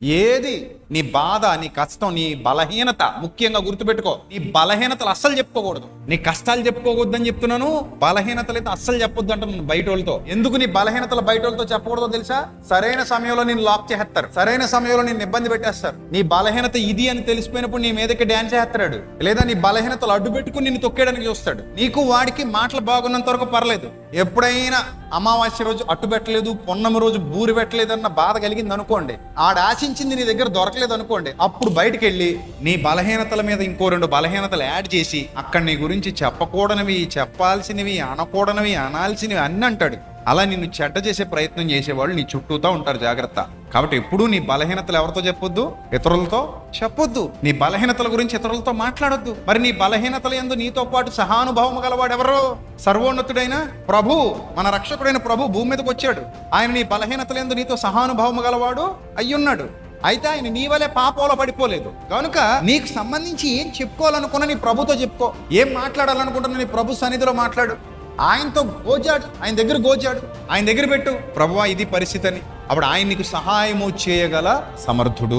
ఏది నీ బాధ, నీ కష్టం, నీ బలహీనత ముఖ్యంగా గుర్తుపెట్టుకో. నీ బలహీనతలు అస్సలు చెప్పుకోకూడదు. నీ కష్టాలు చెప్పుకోకూడదని చెప్తున్నాను. బలహీనతలు అయితే అస్సలు చెప్పొద్దు అంటున్నాను బయట వాళ్ళతో. ఎందుకు నీ బలహీనతలు బయట వాళ్ళతో చెప్పకూడదో తెలుసా? సరైన సమయంలో నేను లాక్ చేస్తారు, సరైన సమయంలో నేను ఇబ్బంది పెట్టేస్తారు. నీ బలహీనత ఇది అని తెలిసిపోయినప్పుడు నీ మీదకి డ్యాన్స్ చేస్తాడు, లేదా నీ బలహీనతలు అడ్డు పెట్టుకుని నిన్ను తొక్కేయడానికి చూస్తాడు. నీకు వాడికి మాటలు బాగున్నంత వరకు పర్లేదు. ఎప్పుడైనా అమావాస్య రోజు అట్టు పెట్టలేదు, పొన్నమ రోజు బూరి పెట్టలేదు అన్న బాధ కలిగింది అనుకోండి, ఆడ ఆశించింది నీ దగ్గర దొరకలేదు అనుకోండి, అప్పుడు బయటికి వెళ్ళి నీ బలహీనతల మీద ఇంకో 2 బలహీనతలు యాడ్ చేసి అక్కడ నీ గురించి చెప్పకూడనివి, చెప్పాల్సినవి, అనకూడనివి, అనాల్సినవి అన్నీ అంటాడు. అలా నిన్ను చెడ్డ చేసే ప్రయత్నం చేసేవాళ్ళు నీ చుట్టూతో ఉంటారు. జాగ్రత్త. కాబట్టి ఎప్పుడూ నీ బలహీనతలు ఎవరితో చెప్పొద్దు? ఇతరులతో చెప్పొద్దు. నీ బలహీనతల గురించి ఇతరులతో మాట్లాడొద్దు. మరి నీ బలహీనతల యందు నీతో పాటు సహానుభావం గలవాడు ఎవరో? సర్వోన్నతుడైన ప్రభు, మన రక్షకుడైన ప్రభు భూమి మీదకి వచ్చాడు. ఆయన నీ బలహీనతల యందు నీతో సహానుభావం గలవాడు అయ్యున్నాడు. అయితే ఆయన నీ వలే పాపంలో పడిపోలేదు. కనుక నీకు సంబంధించి ఏం చెప్పుకోవాలనుకున్నా నీ ప్రభుతో చెప్పుకో. ఏం మాట్లాడాలనుకుంటున్నా నీ ప్రభు సన్నిధిలో మాట్లాడు. ఆయనతో గోజాడు, ఆయన దగ్గర గోజాడు, ఆయన దగ్గర పెట్టు. ప్రభువా ఇది పరిస్థితి అని. అప్పుడు ఆయన నీకు సహాయము చేయగల సమర్థుడు.